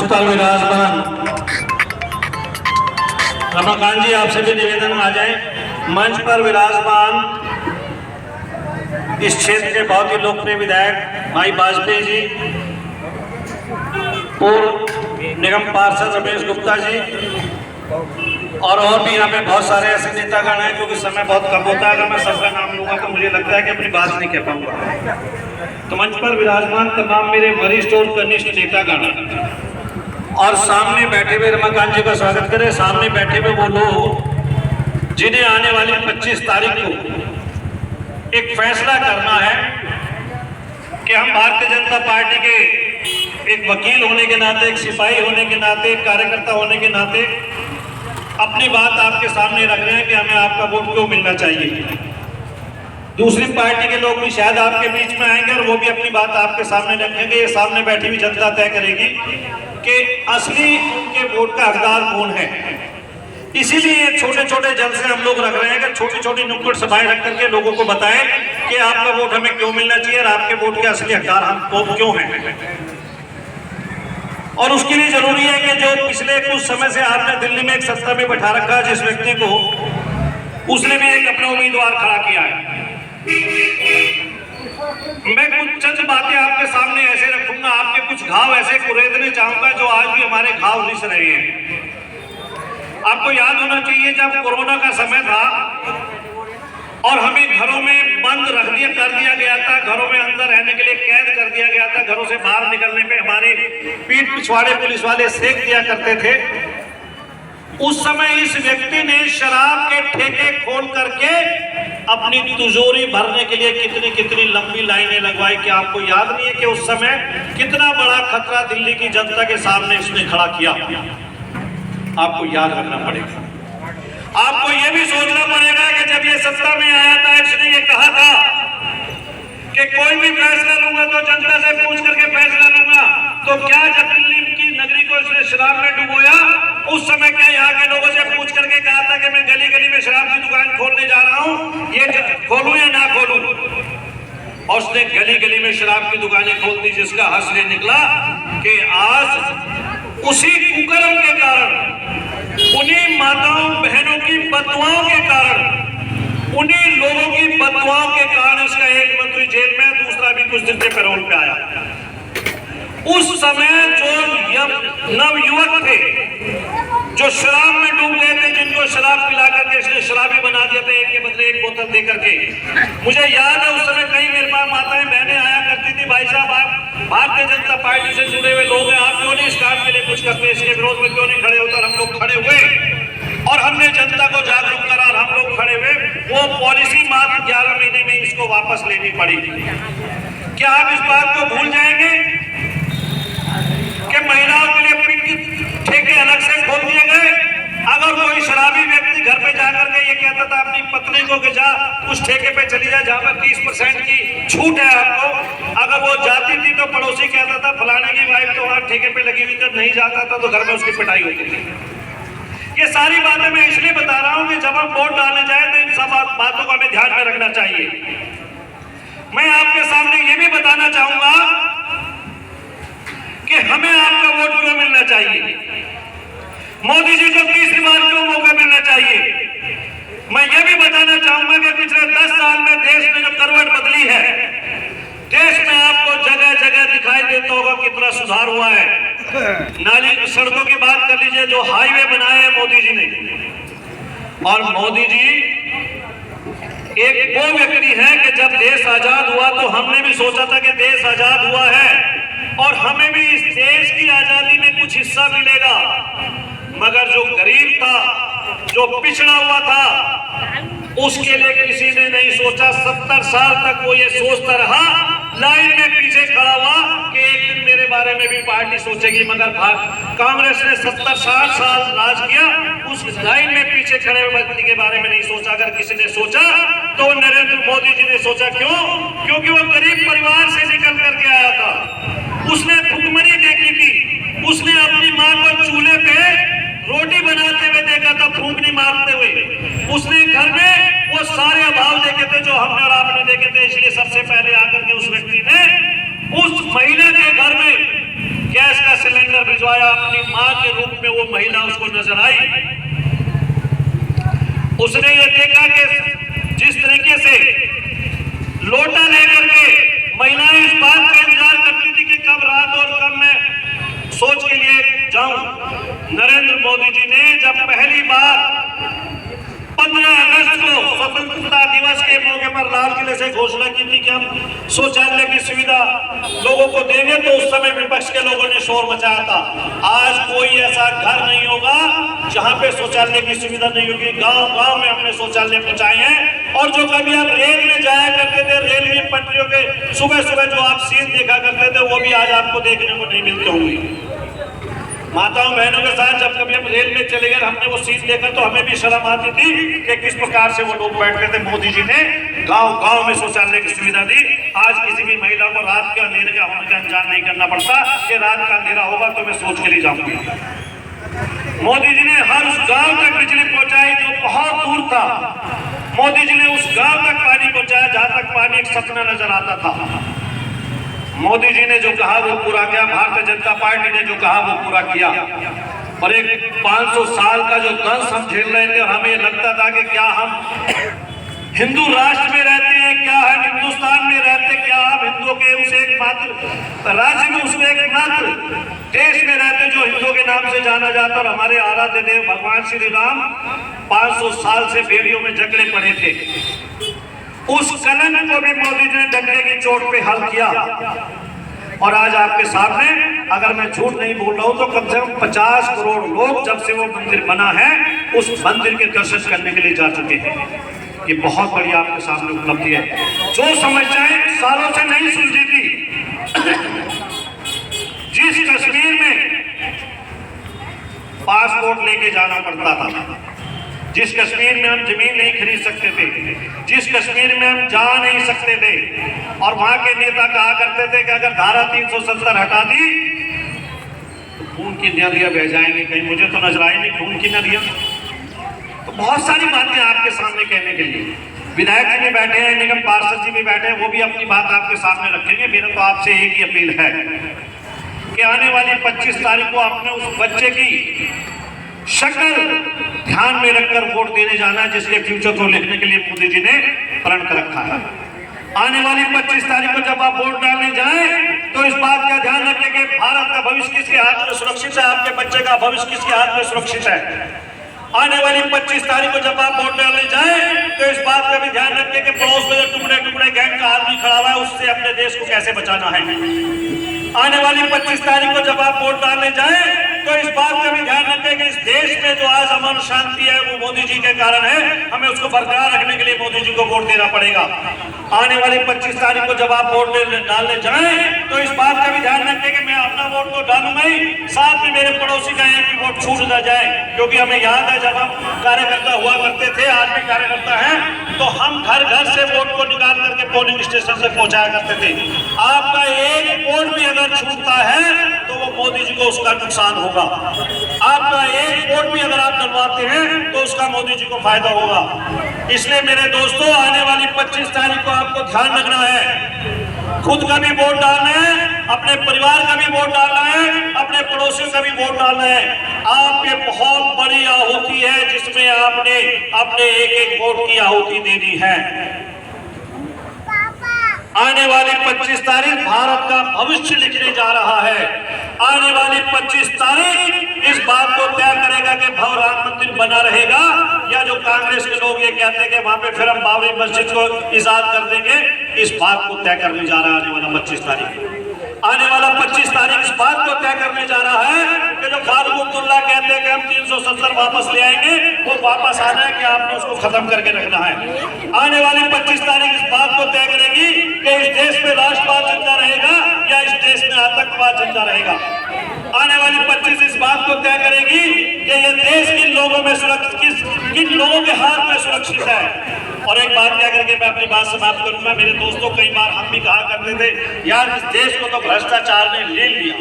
पर विराजमान रमाकांत जी, आपसे भी निवेदन आ जाए। मंच पर विराजमान इस क्षेत्र के बहुत ही लोकप्रिय विधायक भाई वाजपेयी जी, पूर्व निगम पार्षद रमेश गुप्ता जी, और भी यहाँ पे बहुत सारे ऐसे नेतागण हैं। क्योंकि समय बहुत कम होता है, अगर मैं सबका नाम लूंगा तो मुझे लगता है कि अपनी बात नहीं कह पाऊंगा। तो मंच पर विराजमान तमाम मेरे वरिष्ठ और कनिष्ठ नेतागण और सामने बैठे हुए रमाकांत जी का स्वागत करें। सामने बैठे हुए वो लोग जिन्हें आने वाली 25 तारीख को एक फैसला करना है कि हम भारतीय जनता पार्टी के एक वकील होने के नाते, एक सिपाही होने के नाते, एक कार्यकर्ता होने के नाते अपनी बात आपके सामने रख रहे हैं कि हमें आपका वोट क्यों मिलना चाहिए। दूसरी पार्टी के लोग भी शायद आपके बीच में आएंगे और वो भी अपनी बात आपके सामने रखेंगे। ये सामने बैठी हुई जनता तय करेगी कि असली उनके वोट का हकदार कौन है। इसीलिए छोटे छोटे जलसे हम लोग रख रहे हैं कि छोटी छोटी नुक्कड़ सभाएं रख करके लोगों को बताएं कि आपका वोट हमें क्यों मिलना चाहिए और आपके वोट के असली हकदार हम क्यों हैं। और उसके लिए जरूरी है कि जो पिछले कुछ समय से आपने दिल्ली में एक सत्ता में बैठा रखा है जिस व्यक्ति को, उसने भी एक अपना उम्मीदवार खड़ा किया है। मैं कुछ चंद बातें आपके सामने ऐसे रखूंगा, आपके कुछ घाव ऐसे कुरेदने चाहूंगा जो आज भी हमारे घाव रिस रहे हैं। आपको याद होना चाहिए जब कोरोना का समय था और हमें घरों में बंद कर दिया गया था, घरों में अंदर रहने के लिए कैद कर दिया गया था, घरों से बाहर निकलने पे हमारे पीठ पिछवाड़े पुलिस वाले सेक दिया करते थे। उस समय इस व्यक्ति ने शराब के ठेके खोल करके अपनी तिजोरी भरने के लिए कितनी कितनी लंबी लाइनें लगवाई। कि आपको याद नहीं है कि उस समय कितना बड़ा खतरा दिल्ली की जनता के सामने इसने खड़ा किया। आपको याद रखना पड़ेगा। आपको यह भी सोचना पड़ेगा कि जब ये सत्ता में आया था, इसने ये कहा था कि कोई भी फैसला लूंगा तो जनता से पूछ करके फैसला लूंगा। तो क्या जब दिल्ली की नगरी को इसने शराब में डुबोया, उस समय क्या यहाँ के लोगों से पूछ करके कहा था कि मैं गली गली में शराब की दुकान खोलने जा रहा हूँ, ये खोलूं या ना खोलूं? और उसने गली गली में शराब की दुकानें खोल दी, जिसका हंसने निकला कि आज उसी कुकर्म के कारण, उन्हीं माताओं बहनों की बददुआओं के कारण, उन्हीं लोगों की बददुआओं के कारण इसका एक मंत्री जेल में, दूसरा भी कुछ दिन से पैरोल पे आया। उस समय जो नवयुवक थे जो शराब में डूब गए थे, जिनको शराब पिला करके इसने शराबी बना दिया था, एक के बदले एक बोतल दे करके। मुझे याद है उस समय कई मेरे पास माताएं बहनें आया करती थी, भाई साहब आप भारतीय जनता पार्टी से जुड़े हुए लोग हैं, आप क्यों नहीं इस काम के लिए कुछ करते, इसके विरोध में क्यों नहीं खड़े होते? हम लोग खड़े हुए और हमने जनता को जागरूक करा और हम लोग खड़े हुए। वो पॉलिसी मात्र 11 महीने में इसको वापस लेनी पड़ी। क्या आप इस बात को भूल जाएंगे कि महिलाओं के लिए पिंक ठेके अलग से खोल दिए गए? अगर कोई शराबी व्यक्ति घर पे जाकर के ये कहता था अपनी पत्नी को कि जा उस ठेके पे चली जा जहाँ पर 30% की छूट है आपको, अगर वो जाती थी तो पड़ोसी कहता था फलाने की वाइफ तो वहां ठेके पे लगी हुई, जब नहीं जाता था तो घर में उसकी पिटाई होती थी। ये सारी बातें मैं इसलिए बता रहा हूँ कि जब हम वोट डालने जाए तो इन सब बातों को हमें ध्यान में रखना चाहिए। मैं आपके सामने ये भी बताना चाहूंगा कि हमें आपका वोट क्यों मिलना चाहिए, मोदी जी को तीसरी बार क्यों मौका मिलना चाहिए। मैं ये भी बताना चाहूंगा कि पिछले 10 साल में देश में जो करवट बदली है, देश में आपको जगह जगह दिखाई देता होगा कितना सुधार हुआ है। नाली सड़कों की बात कर लीजिए, जो हाईवे बनाए हैं मोदी जी ने। और मोदी जी एक वो व्यक्ति है कि जब देश आजाद हुआ तो हमने भी सोचा था कि देश आजाद हुआ है और हमें भी इस देश की आजादी में कुछ हिस्सा मिलेगा। मगर जो गरीब था, जो पिछड़ा हुआ था, उसके लिए किसी ने नहीं सोचा। 70 साल तक वो ये सोचता रहा, लाइन में पीछे खड़ा हुआ कि एक दिन मेरे बारे में भी पार्टी सोचेगी। मगर कांग्रेस ने 70-60 साल राज किया, उस लाइन में पीछे खड़े हुए व्यक्ति के बारे में नहीं सोचा। अगर किसी ने सोचा तो नरेंद्र मोदी जी ने सोचा। क्यों? क्योंकि वो गरीब परिवार से निकल करके आया था, उसने भुखमरी देखी थी, उसने अपनी मां को चूल्हे पे रोटी बनाते हुए देखा था, फूंकनी मारते हुए। उसने घर में वो सारे अभाव देखे थे जो हमने और आपने देखे थे। इसलिए सबसे पहले आकर के उस व्यक्ति ने उस महिला के घर में गैस का सिलेंडर कर भिजवाया, अपनी मां के रूप में वो महिला उसको नजर आई। उसने ये देखा कि जिस तरीके से लोटा लेकर के महिलाएं इस बात का इंतजार करती थी कि कब रात और कब मैं सोच के लिए जाऊं, नरेंद्र मोदी जी ने जब पहली बार 15 अगस्त को स्वतंत्रता दिवस के मौके पर लाल किले से घोषणा की थी कि हम शौचालय की सुविधा लोगों को देंगे, तो उस समय विपक्ष के लोगों ने शोर मचाया था। आज कोई ऐसा घर नहीं होगा जहां पे शौचालय की सुविधा नहीं होगी। गांव-गांव में हमने शौचालय पहुंचाए हैं। और जो कभी आप रेल में जाया करते थे, रेल की पटरियों के सुबह सुबह जो आप सीन देखा करते थे, वो भी आज आपको देखने को नहीं मिलते होंगे। माताओं बहनों के साथ जब कभी हम रेल में चले गए, हमने वो सीट देखा तो हमें भी शर्म आती थी कि किस प्रकार से वो लोग बैठते थे। मोदी जी ने गांव-गांव में शौचालय की सुविधा दी। आज किसी भी महिला को रात के अंधेरे का होने का इंतजार नहीं करना पड़ता कि रात का अंधेरा होगा तो मैं सोच के लिए जाऊंगी। मोदी जी ने हर उस गांव तक बिजली पहुंचाई जो बहुत दूर था। मोदी जी ने उस गांव तक पानी पहुंचाया जहां तक पानी एक सपना नजर आता था। मोदी जी ने जो कहा वो पूरा किया। भारतीय जनता पार्टी ने जो कहा वो पूरा किया। और एक 500 साल का जो दंश हम झेल रहे थे, और हमें लगता था कि क्या हम हिंदू राष्ट्र में रहते हैं, क्या हम हिंदुस्तान में रहते, क्या हम हिंदुओं के उस एकमात्र राज्य में, उसमें एकमात्र देश में रहते जो हिंदुओं के नाम से जाना जाता। और हमारे आराध्य देव भगवान श्री राम 500 साल से बेड़ियों में जकड़े पड़े थे। उस कलंक को भी मोदी जी ने डंडे की चोट पे हल किया। और आज आपके सामने, अगर मैं झूठ नहीं बोल रहा हूं, तो कम से कम 50 करोड़ लोग जब से वो मंदिर बना है उस मंदिर के दर्शन करने के लिए जा चुके हैं। ये बहुत बड़ी आपके सामने उपलब्धि है। जो समस्याएं सालों से नहीं सुलझी थी, जिस कश्मीर में पासपोर्ट लेके जाना पड़ता था, जिस कश्मीर में हम जमीन नहीं खरीद सकते थे, जिस कश्मीर में हम जा नहीं सकते थे, और वहां के नेता कहा करते थे कि अगर धारा 370 हटा दी तो खून की नदियां बह जाएंगी। कहीं मुझे तो नजर आई नहीं खून की नदियां। तो बहुत सारी बातें आपके सामने कहने के लिए विधायक जी भी बैठे हैं, निगम पार्षद जी भी बैठे हैं, वो भी अपनी बात आपके सामने रखेंगे। मेरा तो आपसे एक ही अपील है कि आने वाली 25 तारीख को आपने उस बच्चे की शक्ल ध्यान में रखकर वोट देने जाना है, जिसके फ्यूचर को लिखने के लिए मोदी जी ने प्रण कर रखा है। आने वाली 25 तारीख को जब आप वोट डालने जाएं तो इस बात का ध्यान रखें कि भारत का भविष्य किसके हाथ में सुरक्षित है, आपके बच्चे का भविष्य किसके हाथ में सुरक्षित है। आने वाली 25 तारीख को जब आप वोट डालने जाएं तो इस बात का भी ध्यान रखें कि पड़ोस में जो टुकड़े टुकड़े गैंग का आदमी खड़ा हुआ है, उससे अपने देश को कैसे बचाना है। आने वाली 25 तारीख को जब आप वोट डालने जाएं तो इस बात का भी ध्यान रखें कि इस देश में जो आज अमन शांति है वो मोदी जी के कारण है। हमें उसको बरकरार रखने के लिए मोदी जी को वोट देना पड़ेगा। आने वाली 25 तारीख को जब आप वोट डालने जाएं तो इस बात का भी ध्यान रखें कि मैं अपना वोट तो डालूंगा ही, साथ में मेरे पड़ोसी का एक भी वोट छूट ना जाए। क्योंकि हमें याद है जब हम कार्यकर्ता हुआ करते थे, आज भी कार्यकर्ता हैं, तो हम घर घर से वोट को निकाल करके पोलिंग स्टेशन से पहुंचाया करते थे। आपका एक वोट भी अगर छूटता है तो वो मोदी जी को उसका नुकसान होगा। आपका एक वोट भी अगर आप डलवाते हैं तो उसका मोदी जी को फायदा होगा। इसलिए मेरे दोस्तों, आने वाली 25 तारीख को आपको ध्यान रखना है। खुद का भी वोट डालना है, अपने परिवार का भी वोट डालना है, अपने पड़ोसियों का भी वोट डालना है। आपके बहुत बड़ी आहुति है जिसमें आपने अपने एक एक वोट की आहुति देनी है। आने वाली 25 तारीख भारत का भविष्य लिखने जा रहा है। आने वाली 25 तारीख इस बात को तय करेगा कि भव्य राम मंदिर बना रहेगा, या जो कांग्रेस के लोग ये कहते हैं कि वहां पे फिर हम बाबरी मस्जिद को इजाद कर देंगे। इस बात को तय करने जा रहा है आने वाला 25 तारीख। आने वाला 25 तारीख इस बात को तय करने जा रहा है कि जो फारूक अब्दुल्ला कहते हैं कि हम 370 वापस ले आएंगे, वो वापस आना है कि आपने उसको खत्म करके रखना है। आने वाली 25 तारीख इस बात को तय करेगी कि इस देश में राष्ट्रवाद जिंदा रहेगा या इस देश में आतंकवाद जिंदा रहेगा। आने वाली 25 इस बात को तय करेगी कि ये देश किन लोगों में सुरक्षित, किन लोगों के हाथ में सुरक्षित है। और एक बात क्या करके मैं अपनी बात समाप्त करूंगा। मेरे दोस्तों, कई बार हम भी कहा करते थे, यार इस देश को तो भ्रष्टाचार ने ले लिया।